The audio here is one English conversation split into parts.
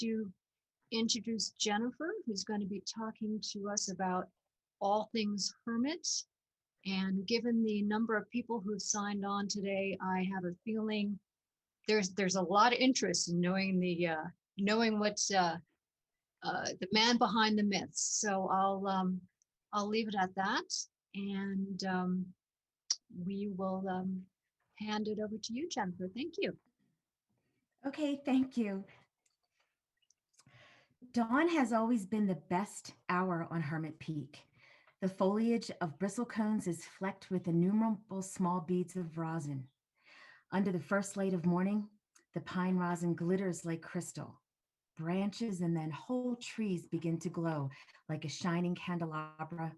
to introduce Jennifer, who's going to be talking to us about all things Hermit. And given the number of people who've signed on today, I have a feeling there's a lot of interest in knowing knowing what's the man behind the myths. So I'll leave it at that, and we will hand it over to you, Jennifer. Thank you. Okay, thank you. Dawn has always been the best hour on Hermit Peak. The foliage of bristlecones is flecked with innumerable small beads of rosin. Under the first light of morning, the pine rosin glitters like crystal. Branches and then whole trees begin to glow like a shining candelabra,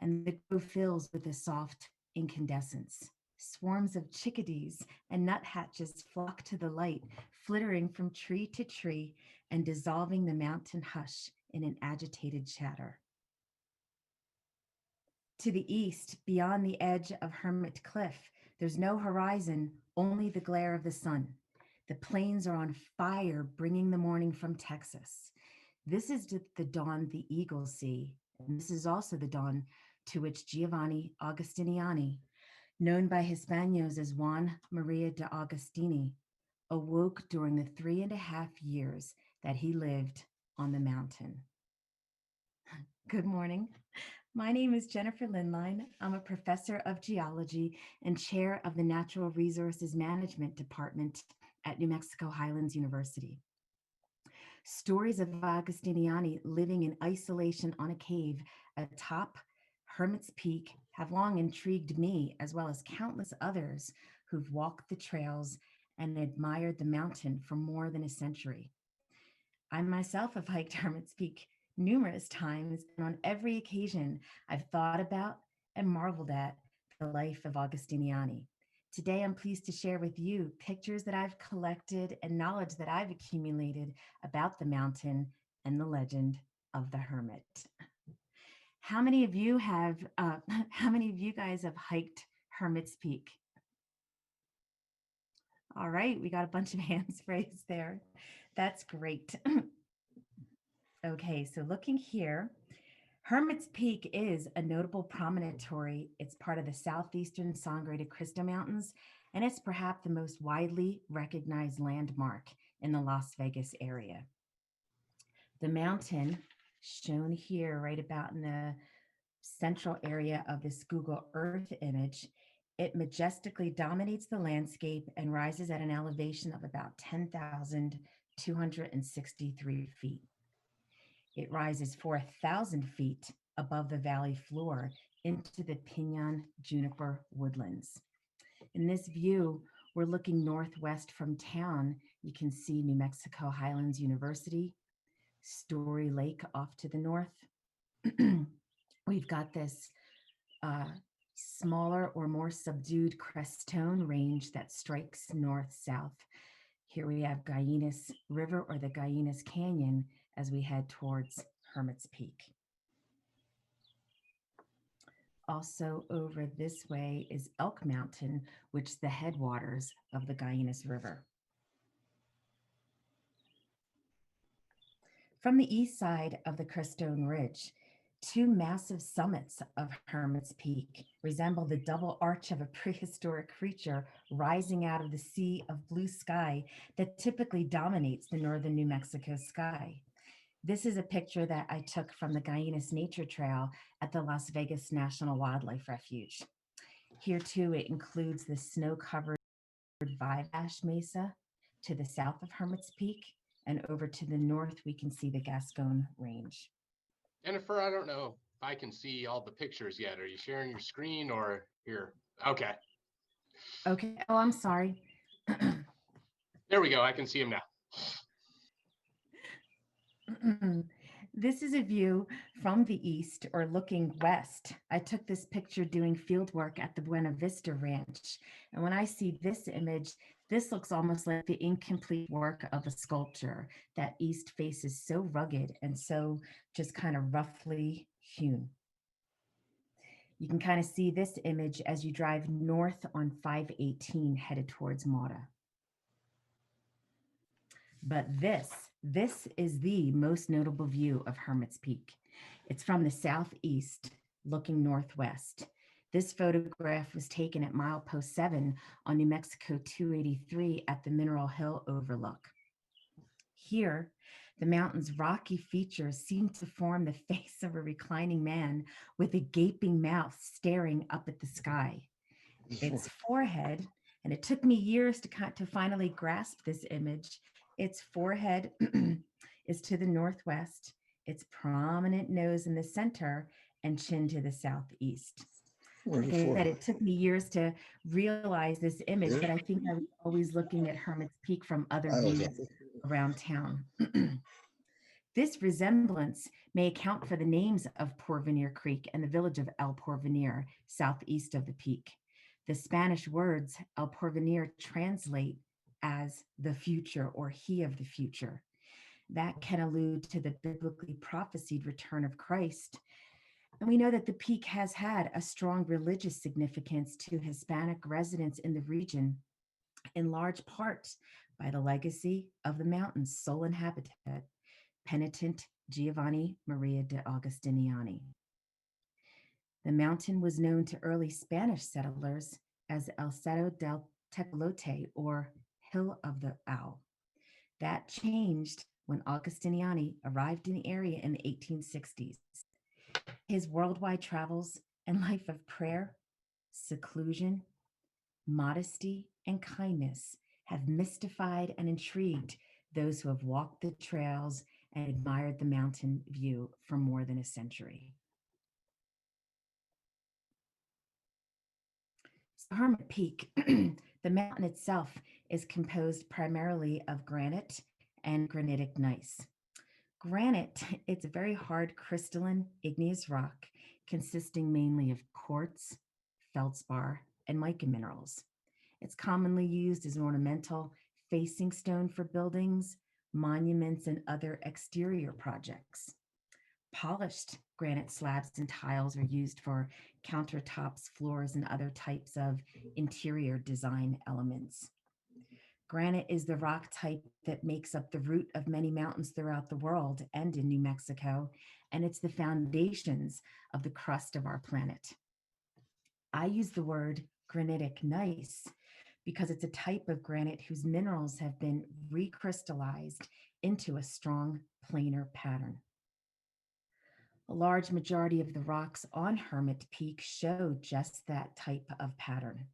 and the grove fills with a soft incandescence. Swarms of chickadees and nuthatches flock to the light, flittering from tree to tree and dissolving the mountain hush in an agitated chatter. To the east, beyond the edge of Hermit Cliff, there's no horizon, only the glare of the sun. The plains are on fire, bringing the morning from Texas. This is the dawn the eagles see, and this is also the dawn to which Giovanni Agostiniani, known by Hispanos as Juan Maria de Agostini, awoke during the 3.5 years that he lived on the mountain. Good morning. My name is Jennifer Lindline. I'm a professor of geology and chair of the Natural Resources Management Department at New Mexico Highlands University. Stories of Agostiniani living in isolation on a cave atop Hermit's Peak have long intrigued me, as well as countless others who've walked the trails and admired the mountain for more than a century. I myself have hiked Hermit's Peak numerous times, and on every occasion, I've thought about and marveled at the life of Agostiniani. Today, I'm pleased to share with you pictures that I've collected and knowledge that I've accumulated about the mountain and the legend of the Hermit. How many of you guys have hiked Hermit's Peak? All right, we got a bunch of hands raised there. That's great. Okay, so looking here, Hermit's Peak is a notable promontory. It's part of the southeastern Sangre de Cristo Mountains, and it's perhaps the most widely recognized landmark in the Las Vegas area. The mountain, shown here right about in the central area of this Google Earth image, it majestically dominates the landscape and rises at an elevation of about 10,263 feet. It rises 4,000 feet above the valley floor into the Pinon juniper woodlands. In this view, we're looking northwest from town. You can see New Mexico Highlands University, Story Lake off to the north. We've got this smaller or more subdued crestone range that strikes north-south. Here we have Guyanas River or the Guyanas Canyon as we head towards Hermit's Peak. Also over this way is Elk Mountain, which is the headwaters of the Guyanas River. From the east side of the Crestone Ridge, two massive summits of Hermit's Peak resemble the double arch of a prehistoric creature rising out of the sea of blue sky that typically dominates the northern New Mexico sky. This is a picture that I took from the Guyanas Nature Trail at the Las Vegas National Wildlife Refuge. Here too, it includes the snow-covered Vivash Mesa to the south of Hermit's Peak, and over to the north, we can see the Gascon Range. Jennifer, I don't know if I can see all the pictures yet. Are you sharing your screen or here? Okay. Okay. Oh, I'm sorry. There we go. I can see them now. This is a view from the east or looking west. I took this picture doing field work at the Buena Vista Ranch. And when I see this image, this looks almost like the incomplete work of a sculpture. That east face is so rugged and so just kind of roughly hewn. You can kind of see this image as you drive north on 518 headed towards Mata. But this This is the most notable view of Hermit's Peak. It's from the southeast, looking northwest. This photograph was taken at milepost 7 on New Mexico 283 at the Mineral Hill Overlook. Here, the mountain's rocky features seem to form the face of a reclining man with a gaping mouth staring up at the sky. Its forehead, and it took me years to finally grasp this image. Its forehead is to the northwest, its prominent nose in the center, and chin to the southeast. Like I said, it took me years to realize this image, but I think I was always looking at Hermit's Peak from other views around town. This resemblance may account for the names of Porvenir Creek and the village of El Porvenir, southeast of the peak. The Spanish words El Porvenir translate as the future or he of the future. That can allude to the biblically prophesied return of Christ. And we know that the peak has had a strong religious significance to Hispanic residents in the region, in large part by the legacy of the mountain's sole inhabitant, penitent Giovanni Maria de Agostiniani. The mountain was known to early Spanish settlers as El Cerro del Tecolote, or Hill of the Owl. That changed when Agostiniani arrived in the area in the 1860s. His worldwide travels and life of prayer, seclusion, modesty, and kindness have mystified and intrigued those who have walked the trails and admired the mountain view for more than a century. So Hermit Peak, the mountain itself is composed primarily of granite and granitic gneiss. Granite, it's a very hard crystalline igneous rock consisting mainly of quartz, feldspar, and mica minerals. It's commonly used as an ornamental facing stone for buildings, monuments, and other exterior projects. Polished granite slabs and tiles are used for countertops, floors, and other types of interior design elements. Granite is the rock type that makes up the root of many mountains throughout the world and in New Mexico, and it's the foundations of the crust of our planet. I use the word granitic gneiss because it's a type of granite whose minerals have been recrystallized into a strong planar pattern. A large majority of the rocks on Hermit Peak show just that type of pattern.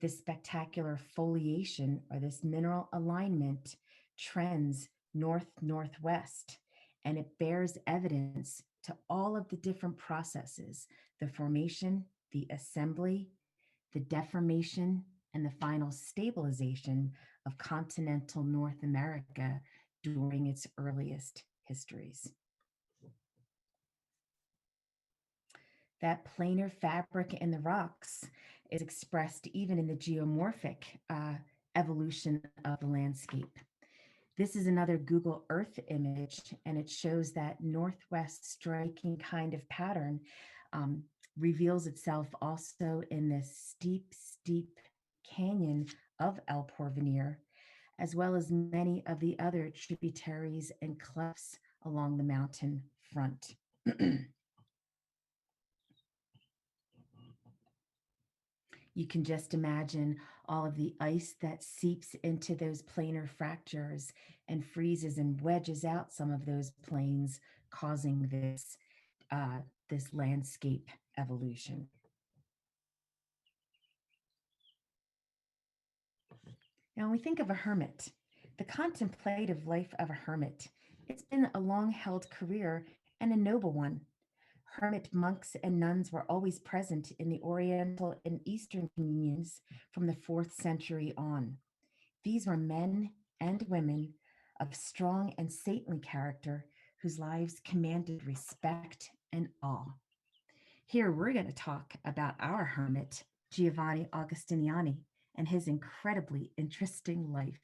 This spectacular foliation or this mineral alignment trends north-northwest, and it bears evidence to all of the different processes, the formation, the assembly, the deformation, and the final stabilization of continental North America during its earliest histories. That planar fabric in the rocks is expressed even in the geomorphic evolution of the landscape. This is another Google Earth image, and it shows that northwest striking kind of pattern reveals itself also in this steep canyon of El Porvenir, as well as many of the other tributaries and clefts along the mountain front. You can just imagine all of the ice that seeps into those planar fractures and freezes and wedges out some of those plains, causing this landscape evolution. Now, when we think of a hermit, the contemplative life of a hermit, it's been a long-held career and a noble one. Hermit monks and nuns were always present in the Oriental and Eastern communions from the 4th century on. These were men and women of strong and saintly character whose lives commanded respect and awe. Here we're going to talk about our hermit, Giovanni Agostiniani, and his incredibly interesting life.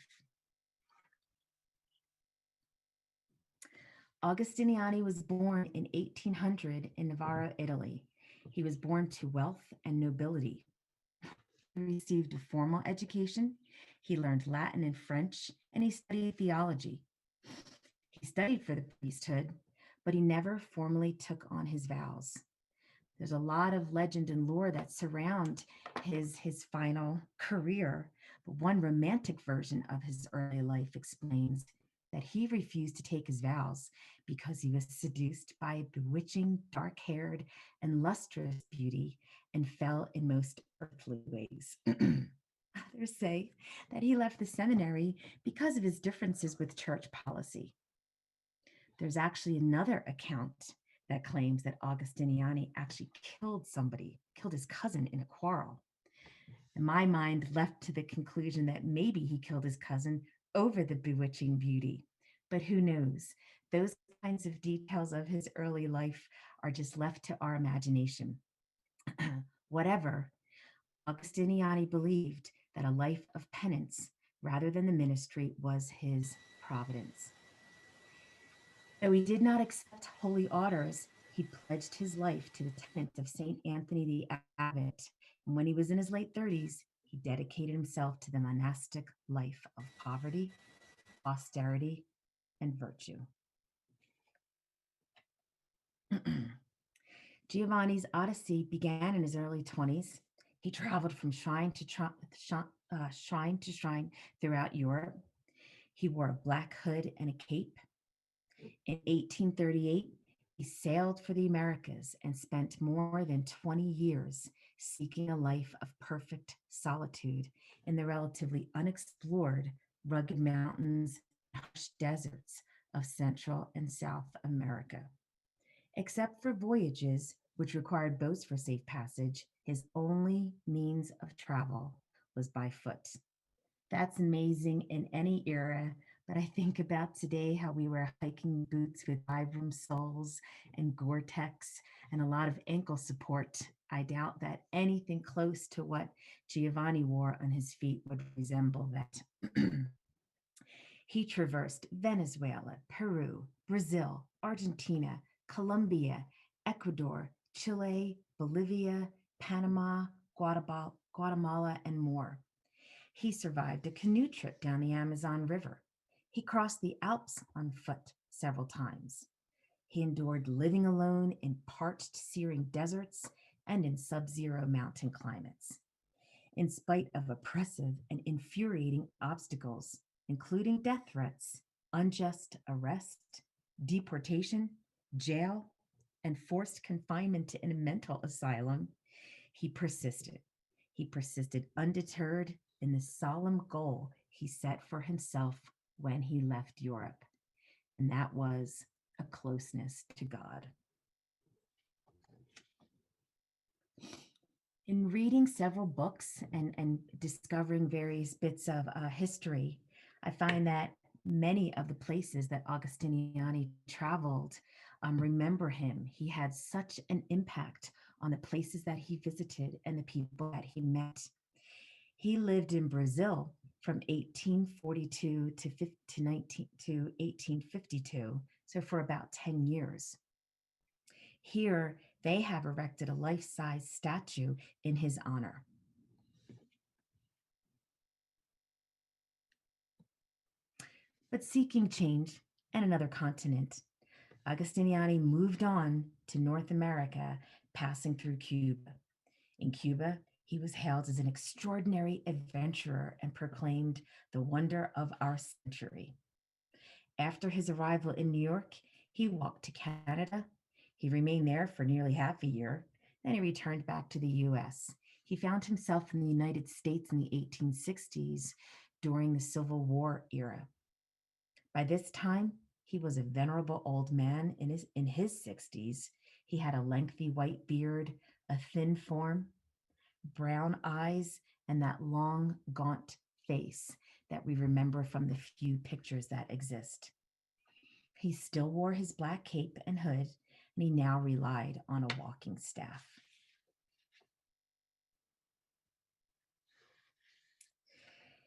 Agostiniani was born in 1800 in Novara, Italy. He was born to wealth and nobility. He received a formal education. He learned Latin and French, and he studied theology. He studied for the priesthood, but he never formally took on his vows. There's a lot of legend and lore that surround his final career, but one romantic version of his early life explains that he refused to take his vows because he was seduced by a bewitching, dark-haired, and lustrous beauty and fell in most earthly ways. Others say that he left the seminary because of his differences with church policy. There's actually another account that claims that Augustiniani actually killed his cousin in a quarrel. And my mind left to the conclusion that maybe he killed his cousin over the bewitching beauty. But who knows? Those kinds of details of his early life are just left to our imagination. Whatever, Augustiniani believed that a life of penance rather than the ministry was his providence. Though he did not accept holy orders, he pledged his life to the tenets of St. Anthony the Abbot. And when he was in his late 30s, he dedicated himself to the monastic life of poverty, austerity, and virtue. Giovanni's odyssey began in his early 20s. He traveled from shrine to shrine throughout Europe. He wore a black hood and a cape. In 1838, he sailed for the Americas and spent more than 20 years seeking a life of perfect solitude in the relatively unexplored rugged mountains and harsh deserts of Central and South America. Except for voyages, which required boats for safe passage, his only means of travel was by foot. That's amazing in any era, but I think about today how we wear hiking boots with Vibram soles and Gore-Tex and a lot of ankle support. I doubt that anything close to what Giovanni wore on his feet would resemble that. He traversed Venezuela, Peru, Brazil, Argentina, Colombia, Ecuador, Chile, Bolivia, Panama, Guatemala, and more. He survived a canoe trip down the Amazon River. He crossed the Alps on foot several times. He endured living alone in parched, searing deserts and in sub-zero mountain climates. In spite of oppressive and infuriating obstacles, including death threats, unjust arrest, deportation, jail, and forced confinement in a mental asylum, he persisted. He persisted undeterred in the solemn goal he set for himself when he left Europe, and that was a closeness to God. In reading several books and discovering various bits of history, I find that many of the places that Augustiniani traveled remember him. He had such an impact on the places that he visited and the people that he met. He lived in Brazil from 1842 to 1852, so for about 10 years. Here, they have erected a life-size statue in his honor. But seeking change and another continent, Agostiniani moved on to North America, passing through Cuba. In Cuba, he was hailed as an extraordinary adventurer and proclaimed the wonder of our century. After his arrival in New York, he walked to Canada. He remained there for nearly half a year. Then he returned back to the US. He found himself in the United States in the 1860s during the Civil War era. By this time, he was a venerable old man in his 60s. He had a lengthy white beard, a thin form, brown eyes, and that long, gaunt face that we remember from the few pictures that exist. He still wore his black cape and hood, and he now relied on a walking staff.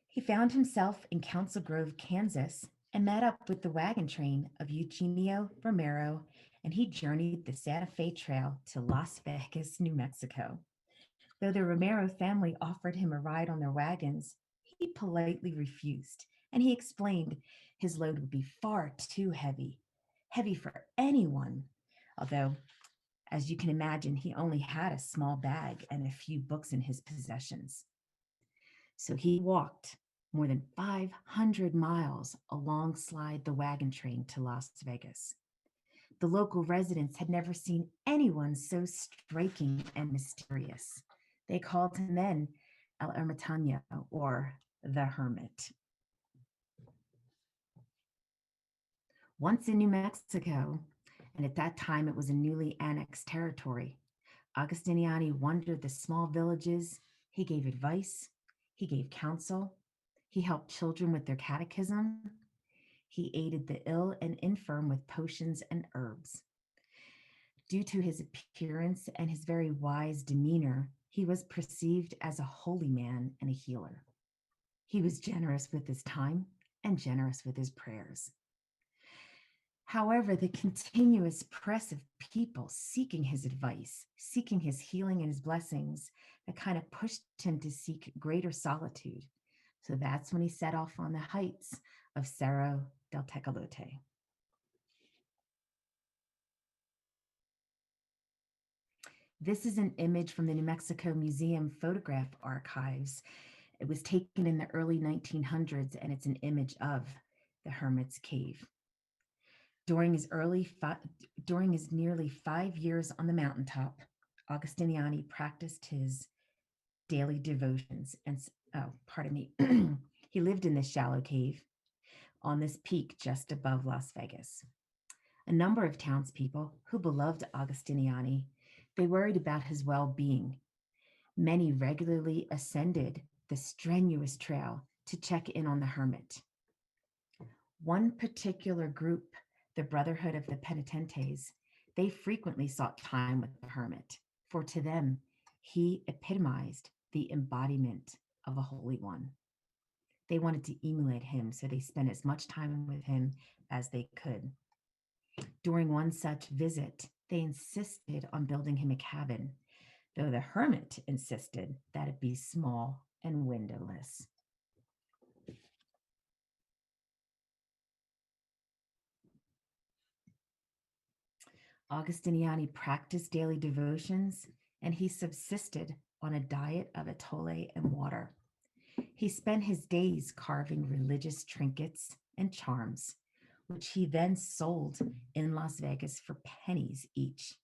He found himself in Council Grove, Kansas, and met up with the wagon train of Eugenio Romero, and he journeyed the Santa Fe Trail to Las Vegas, New Mexico. Though the Romero family offered him a ride on their wagons, he politely refused and he explained his load would be far too heavy, heavy for anyone. Although, as you can imagine, he only had a small bag and a few books in his possessions. So he walked more than 500 miles alongside the wagon train to Las Vegas. The local residents had never seen anyone so striking and mysterious. They called him then El Ermitaño, or the Hermit. Once in New Mexico, and at that time it was a newly annexed territory, Agostiniani wandered the small villages. He gave advice, he gave counsel, he helped children with their catechism, he aided the ill and infirm with potions and herbs. Due to his appearance and his very wise demeanor, he was perceived as a holy man and a healer. He was generous with his time and generous with his prayers. However, the continuous press of people seeking his advice, seeking his healing and his blessings, that kind of pushed him to seek greater solitude. So that's when he set off on the heights of Cerro del Tecolote. This is an image from the New Mexico Museum Photograph Archives. It was taken in the early 1900s, and it's an image of the Hermit's Cave. During his nearly 5 years on the mountaintop, Agostiniani practiced his daily devotions. And he lived in this shallow cave on this peak just above Las Vegas. A number of townspeople who beloved Agostiniani, they worried about his well-being. Many regularly ascended the strenuous trail to check in on the hermit. One particular group, the Brotherhood of the Penitentes, they frequently sought time with the hermit, for to them, he epitomized the embodiment of a holy one. They wanted to emulate him, so they spent as much time with him as they could. During one such visit, they insisted on building him a cabin, though the hermit insisted that it be small and windowless. Agostiniani practiced daily devotions, and he subsisted on a diet of atole and water. He spent his days carving religious trinkets and charms, which he then sold in Las Vegas for pennies each.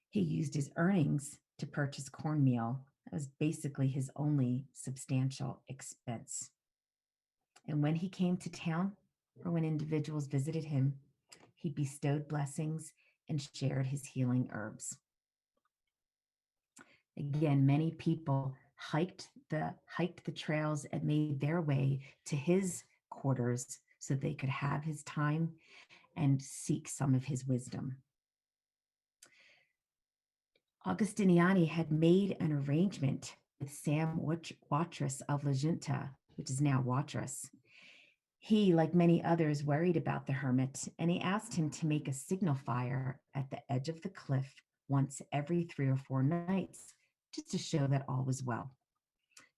He used his earnings to purchase cornmeal. That was basically his only substantial expense. And when he came to town, or when individuals visited him, he bestowed blessings and shared his healing herbs. Again, many people hiked the trails and made their way to his quarters so they could have his time and seek some of his wisdom. Agostiniani had made an arrangement with Sam Watrous of La Junta, which is now Watrous. He, like many others, worried about the hermit, and he asked him to make a signal fire at the edge of the cliff once every 3 or 4 nights, just to show that all was well.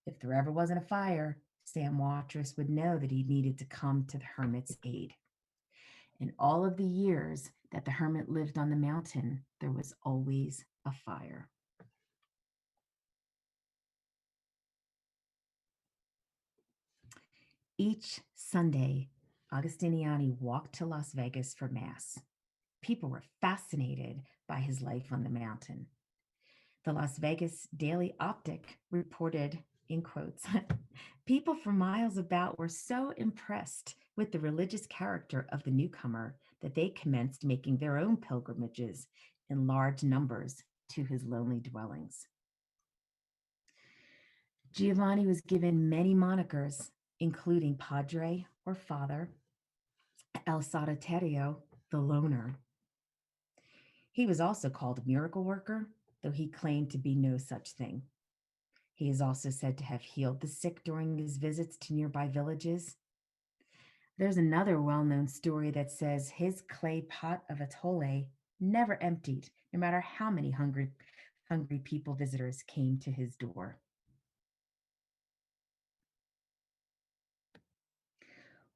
If there ever wasn't a fire, Sam Watrous would know that he needed to come to the hermit's aid. In all of the years that the hermit lived on the mountain, there was always a fire. Each Sunday, Agostiniani walked to Las Vegas for Mass. People were fascinated by his life on the mountain. The Las Vegas Daily Optic reported, in quotes, people for miles about were so impressed with the religious character of the newcomer that they commenced making their own pilgrimages in large numbers to his lonely dwellings. Giovanni was given many monikers, including Padre or Father, El Solitario, the Loner. He was also called Miracle Worker, though he claimed to be no such thing. He is also said to have healed the sick during his visits to nearby villages. There's another well-known story that says his clay pot of atole never emptied, no matter how many hungry people visitors came to his door.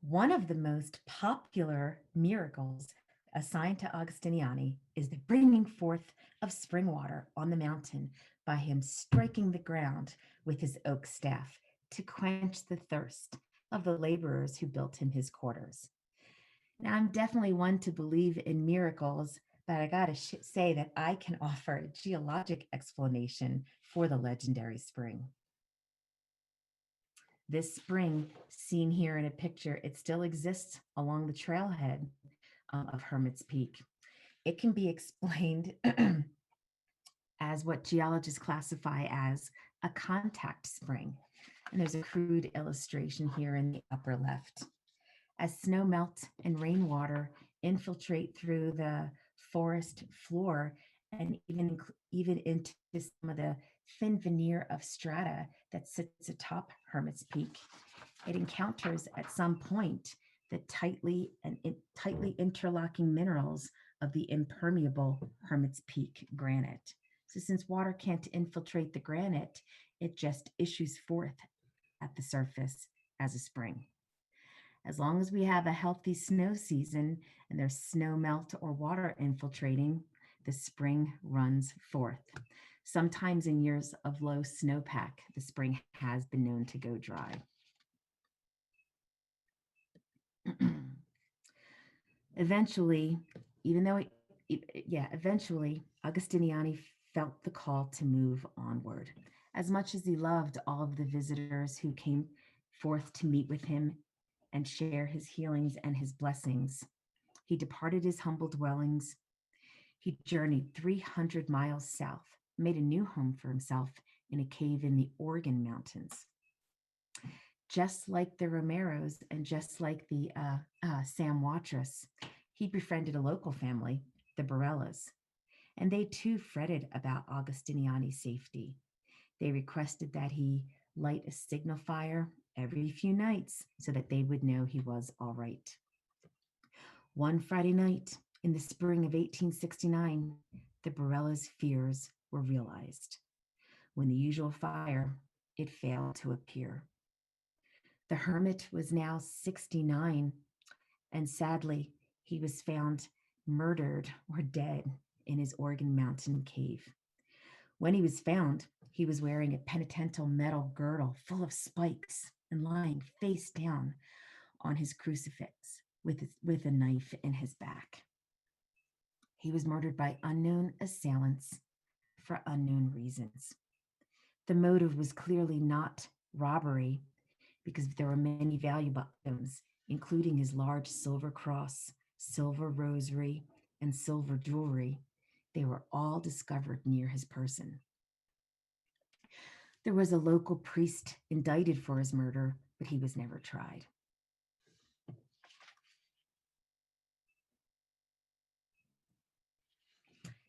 One of the most popular miracles assigned to Augustiniani is the bringing forth of spring water on the mountain by him striking the ground with his oak staff to quench the thirst of the laborers who built him his quarters. Now, I'm definitely one to believe in miracles, but I gotta say that I can offer a geologic explanation for the legendary spring. This spring, seen here in a picture, it still exists along the trailhead of Hermit's Peak. It can be explained as what geologists classify as a contact spring. And there's a crude illustration here in the upper left. As snow melts and rainwater infiltrate through the forest floor and even into some of the thin veneer of strata that sits atop Hermit's Peak, it encounters at some point the tightly interlocking minerals of the impermeable Hermit's Peak granite. So since water can't infiltrate the granite, it just issues forth at the surface as a spring. As long as we have a healthy snow season and there's snow melt or water infiltrating, the spring runs forth. Sometimes in years of low snowpack, the spring has been known to go dry. Eventually, eventually, Augustiniani felt the call to move onward. As much as he loved all of the visitors who came forth to meet with him and share his healings and his blessings, he departed his humble dwellings. He journeyed 300 miles south, made a new home for himself in a cave in the Oregon Mountains. Just like the Romeros and just like the Sam Watrous, he befriended a local family, the Barellas, and they too fretted about Augustiniani's safety. They requested that he light a signal fire every few nights so that they would know he was all right. One Friday night in the spring of 1869, the Barellas' fears were realized. When the usual fire, it failed to appear. The hermit was now 69, and sadly, he was found murdered or dead in his Oregon Mountain cave. When he was found, he was wearing a penitential metal girdle full of spikes and lying face down on his crucifix with a knife in his back. He was murdered by unknown assailants for unknown reasons. The motive was clearly not robbery, because there were many valuable items, including his large silver cross, silver rosary, and silver jewelry. They were all discovered near his person. There was a local priest indicted for his murder, but he was never tried.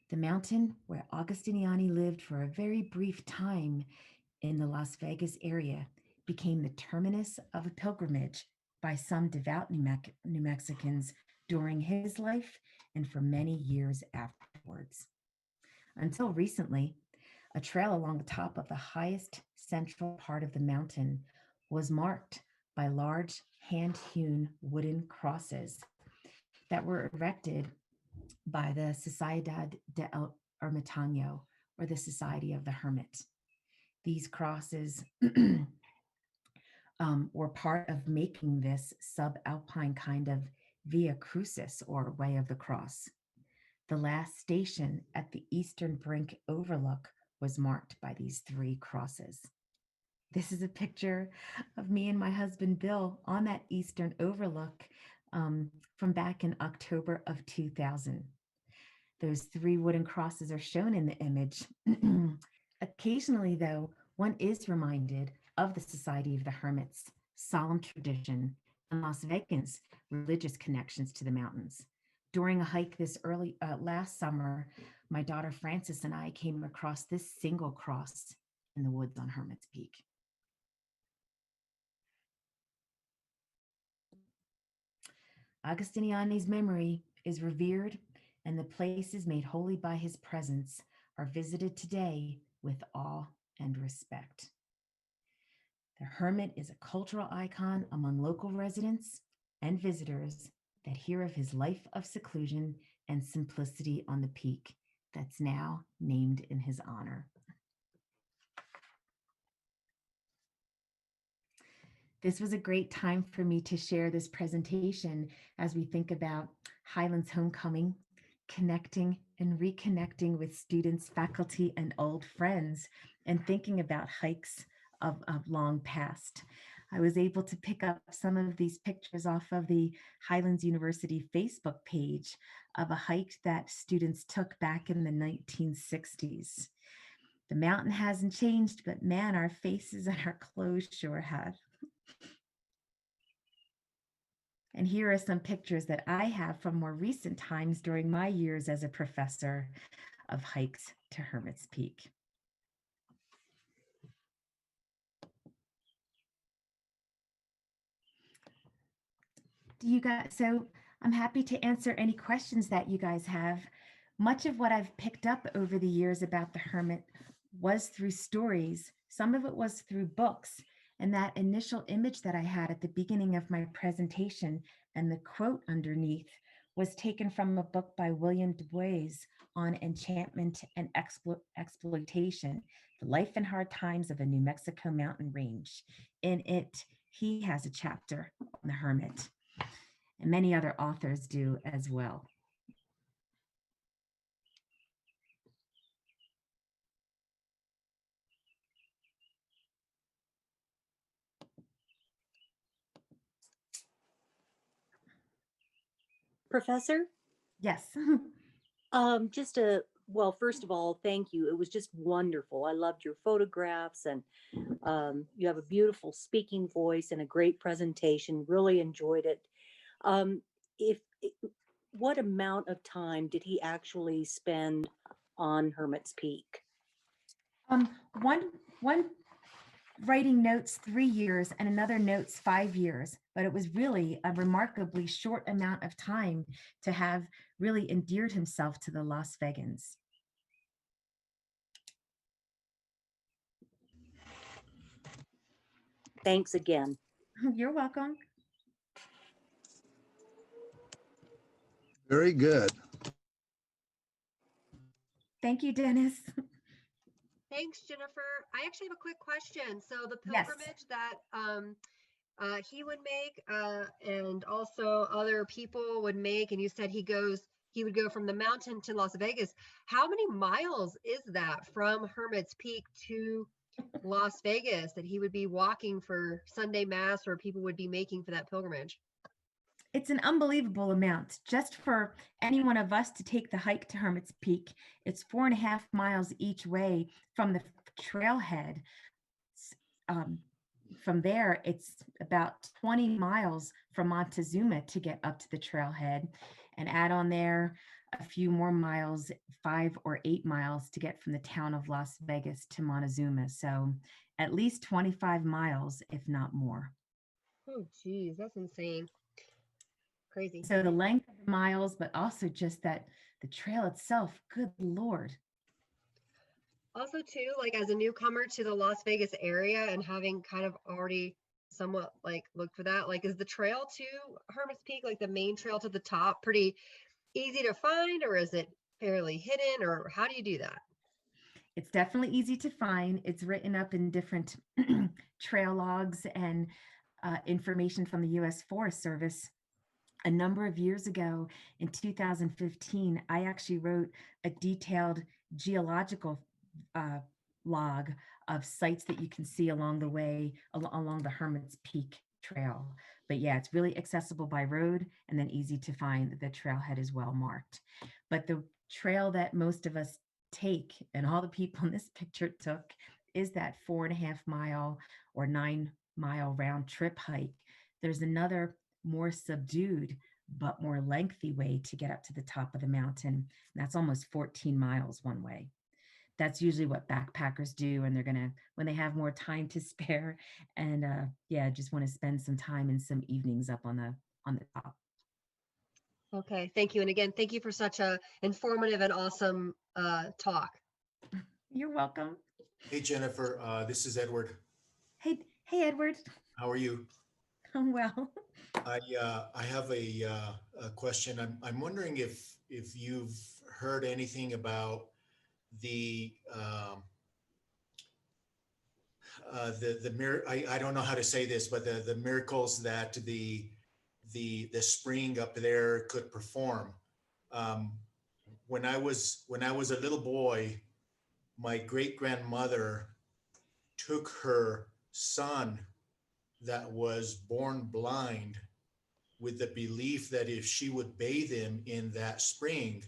The mountain where Augustiniani lived for a very brief time in the Las Vegas area became the terminus of a pilgrimage by some devout New Mexicans during his life and for many years afterwards. Until recently, a trail along the top of the highest central part of the mountain was marked by large hand-hewn wooden crosses that were erected by the Sociedad de El Ermitaño, or the Society of the Hermit. These crosses were part of making this subalpine kind of Via Crucis, or Way of the Cross. The last station at the eastern brink overlook was marked by these three crosses. This is a picture of me and my husband Bill on that eastern overlook from back in October of 2000. Those three wooden crosses are shown in the image. Occasionally, though, one is reminded of the Society of the Hermit's solemn tradition and Las Vegas' religious connections to the mountains. During a hike last summer, my daughter Frances and I came across this single cross in the woods on Hermit's Peak. Augustiniani's memory is revered, and the places made holy by his presence are visited today with awe and respect. The Hermit is a cultural icon among local residents and visitors that hear of his life of seclusion and simplicity on the peak that's now named in his honor. This was a great time for me to share this presentation as we think about Highlands Homecoming, connecting and reconnecting with students, faculty, and old friends, and thinking about hikes of long past. I was able to pick up some of these pictures off of the Highlands University Facebook page of a hike that students took back in the 1960s. The mountain hasn't changed, but man, our faces and our clothes sure have. And here are some pictures that I have from more recent times during my years as a professor of hikes to Hermit's Peak. So I'm happy to answer any questions that you guys have. Much of what I've picked up over the years about the Hermit was through stories. Some of it was through books. And that initial image that I had at the beginning of my presentation and the quote underneath was taken from a book by William Du Bois on enchantment and exploitation, the life and hard times of a New Mexico mountain range. In it, he has a chapter on the Hermit, and many other authors do as well. Professor, Yes. well, first of all, thank you. It was just wonderful. I loved your photographs, and you have a beautiful speaking voice and a great presentation. Really enjoyed it. Um, if what amount of time did he actually spend on Hermit's Peak? One writing notes 3 years and another notes 5 years, but it was really a remarkably short amount of time to have really endeared himself to the Las Vegans. Thanks again. You're welcome. Very good. Thank you, Dennis. Thanks, Jennifer. I actually have a quick question. So the Yes. pilgrimage that he would make and also other people would make, and you said he would go from the mountain to Las Vegas. How many miles is that from Hermit's Peak to Las Vegas that he would be walking for Sunday Mass, or people would be making for that pilgrimage? It's an unbelievable amount. Just for any one of us to take the hike to Hermit's Peak, it's 4.5 miles each way from the trailhead. From there, it's about 20 miles from Montezuma to get up to the trailhead, and add on there a few more miles, 5 or 8 miles to get from the town of Las Vegas to Montezuma. So at least 25 miles, if not more. Oh, geez, that's insane. Crazy. So the length of the miles, but also just that the trail itself, good Lord. Also, too, like as a newcomer to the Las Vegas area and having kind of already somewhat like looked for that, like is the trail to Hermit's Peak, like the main trail to the top, pretty easy to find, or is it fairly hidden, or how do you do that? It's definitely easy to find. It's written up in different trail logs and information from the U.S. Forest Service. A number of years ago, in 2015, I actually wrote a detailed geological log of sites that you can see along the way, along the Hermit's Peak trail. But yeah, it's really accessible by road and then easy to find. The trailhead is well marked. But the trail that most of us take, and all the people in this picture took, is that 4.5 mile or 9 mile round trip hike. There's another more subdued but more lengthy way to get up to the top of the mountain. And that's almost 14 miles one way. That's usually what backpackers do, and they're gonna, when they have more time to spare, and yeah, just want to spend some time and some evenings up on the top. Okay, thank you. And again, thank you for such a informative and awesome talk. You're welcome. Hey, Jennifer, this is Edward. Hey, Edward. How are you? Well, I have a question. I'm wondering if you've heard anything about the I don't know how to say this, but the miracles that the spring up there could perform. Um, when I was a little boy, my great grandmother took her son that was born blind with the belief that if she would bathe him in that spring,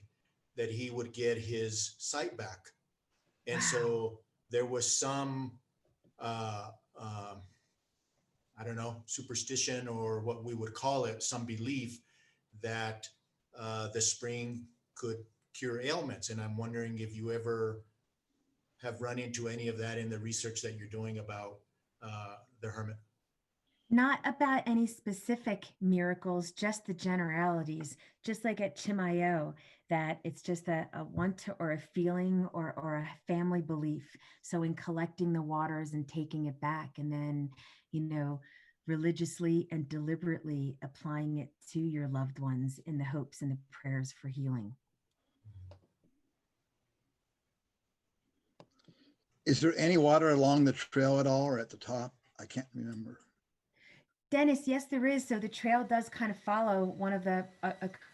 that he would get his sight back. And so there was some, uh, um, I don't know, superstition or what we would call it, some belief that the spring could cure ailments. And I'm wondering if you ever have run into any of that in the research that you're doing about the hermit. not about any specific miracles, just the generalities, just like at Chimayo, that it's just a want to, or a feeling or a family belief. So in collecting the waters and taking it back, and then, religiously and deliberately applying it to your loved ones in the hopes and the prayers for healing. Is there any water along the trail at all or at the top? I can't remember. Dennis, yes, there is. So the trail does kind of follow one of a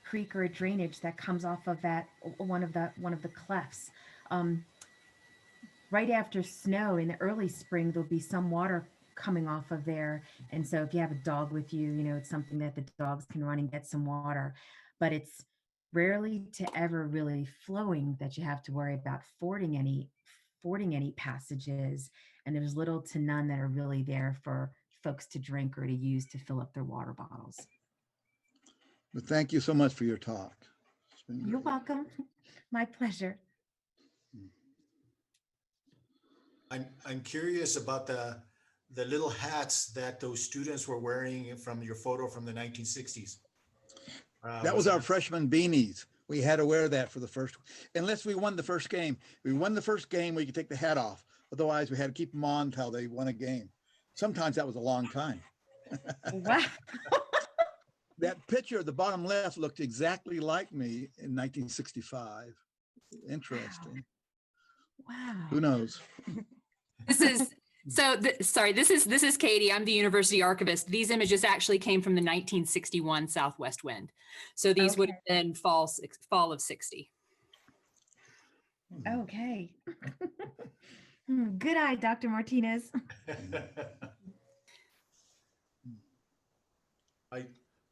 creek or a drainage that comes off of that one of the clefts. Right after snow in the early spring, there'll be some water coming off of there. And so if you have a dog with you, it's something that the dogs can run and get some water. But it's rarely to ever really flowing that you have to worry about fording any passages. And there's little to none that are really there for folks to drink or to use to fill up their water bottles. But thank you so much for your talk. You're welcome. My pleasure. I'm curious about the little hats that those students were wearing from your photo from the 1960s. That was our freshman beanies. We had to wear that for the first, unless we won the first game. We won the first game, we could take the hat off. Otherwise, we had to keep them on until they won a game. Sometimes that was a long time. Wow. That picture at the bottom left looked exactly like me in 1965. Interesting. Wow. Who knows? This is this is Katie. I'm the university archivist. These images actually came from the 1961 Southwest wind. So these would have been fall of 60. Okay. Good eye, Dr. Martinez.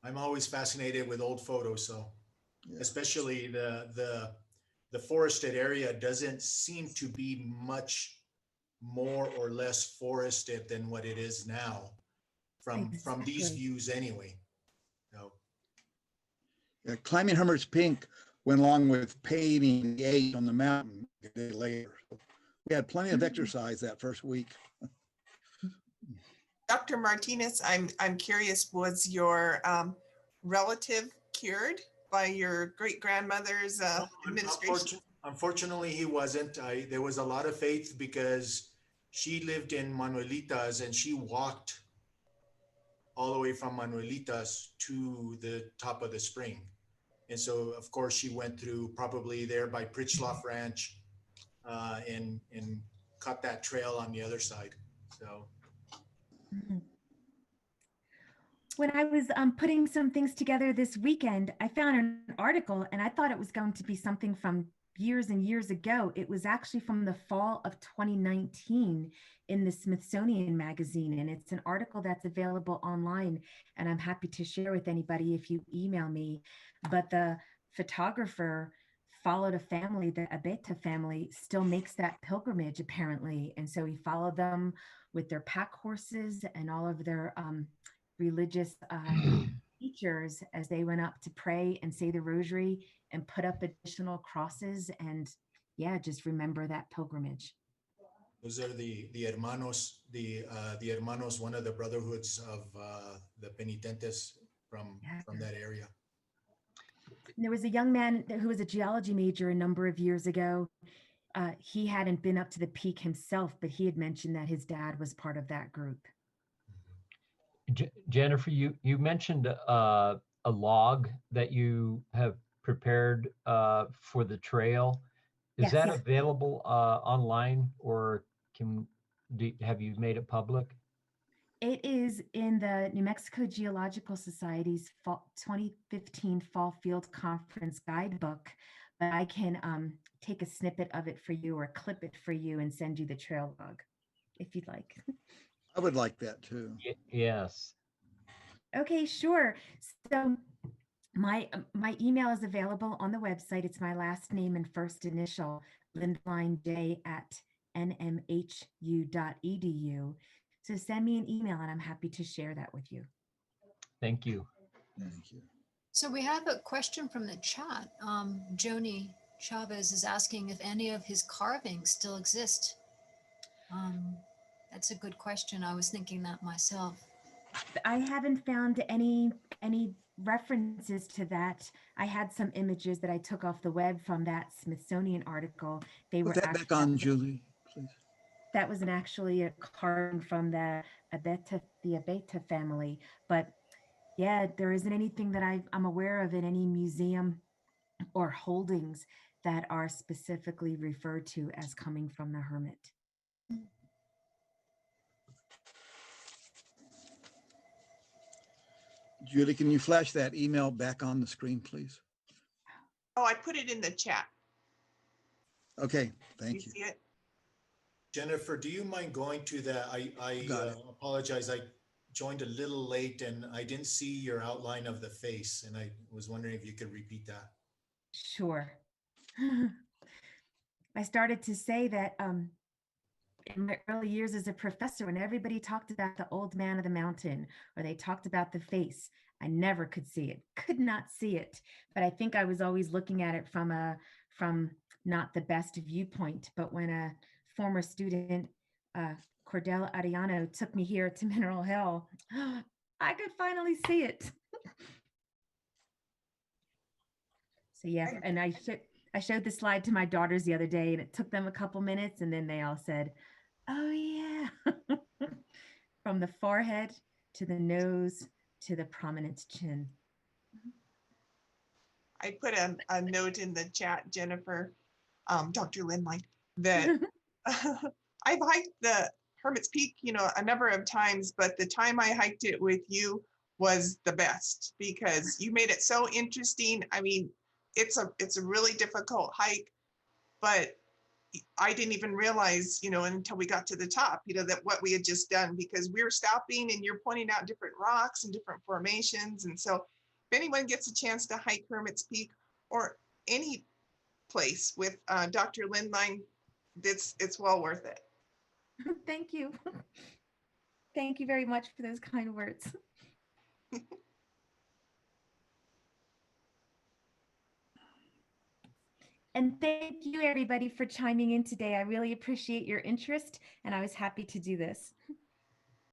I'm always fascinated with old photos, so Yeah. especially the forested area doesn't seem to be much more or less forested than what it is now from these Exactly. views anyway. So Yeah, climbing Hermit's Pink went along with painting the age on the mountain a day later. So we had plenty of exercise that first week. Dr. Martinez, I'm curious, was your relative cured by your great-grandmother's administration? Unfortunately, he wasn't. There was a lot of faith because she lived in Manuelitas and she walked all the way from Manuelitas to the top of the spring. And so, of course, she went through probably there by Prichloff Ranch and cut that trail on the other side. So. When I was putting some things together this weekend, I found an article and I thought it was going to be something from years and years ago. It was actually from the fall of 2019 in the Smithsonian Magazine. And it's an article that's available online and I'm happy to share with anybody if you email me. But the photographer followed a family, the Abeta family still makes that pilgrimage apparently. And so he followed them with their pack horses and all of their religious teachers as they went up to pray and say the rosary and put up additional crosses and just remember that pilgrimage. Those are the hermanos, the hermanos, one of the brotherhoods of the penitentes from that area. And there was a young man who was a geology major a number of years ago. He hadn't been up to the peak himself, but he had mentioned that his dad was part of that group. Jennifer, you mentioned a log that you have prepared for the trail. Is that Yes. available online, or have you made it public? It is in the New Mexico Geological Society's 2015 Fall Field Conference guidebook, but I can take a snippet of it for you or clip it for you and send you the trail log if you'd like. I would like that too. Yes. Okay, sure. So my email is available on the website. It's my last name and first initial, lindline@nmhu.edu. So send me an email and I'm happy to share that with you. Thank you. Thank you. So we have a question from the chat. Joni Chavez is asking if any of his carvings still exist. That's a good question. I was thinking that myself. I haven't found any references to that. I had some images that I took off the web from that Smithsonian article. They were Put that back on, Julie, please. that was actually a carving from the Abeta family. But yeah, there isn't anything that I'm aware of in any museum or holdings that are specifically referred to as coming from the Hermit. Julie, can you flash that email back on the screen, please? Oh, I put it in the chat. Okay, thank you. See it? Jennifer, do you mind going to the, I Got it. apologize, I joined a little late and I didn't see your outline of the face, and I was wondering if you could repeat that. Sure. I started to say that in my early years as a professor, when everybody talked about the old man of the mountain or they talked about the face, I never could see it, could not see it. But I think I was always looking at it from not the best viewpoint. But when a former student, Cordell Ariano, took me here to Mineral Hill, I could finally see it. So yeah, and I showed the slide to my daughters the other day and it took them a couple minutes and then they all said, oh yeah. From the forehead to the nose to the prominent chin. I put a note in the chat, Jennifer, Dr. Lindline, that I've hiked the Hermit's Peak, a number of times, but the time I hiked it with you was the best because you made it so interesting. I mean, it's a really difficult hike, but I didn't even realize, until we got to the top, that what we had just done, because we were stopping and you're pointing out different rocks and different formations. And so if anyone gets a chance to hike Hermit's Peak or any place with Dr. Lindline, it's well worth it. Thank you. Thank you very much for those kind words. And thank you everybody for chiming in today. I really appreciate your interest and I was happy to do this.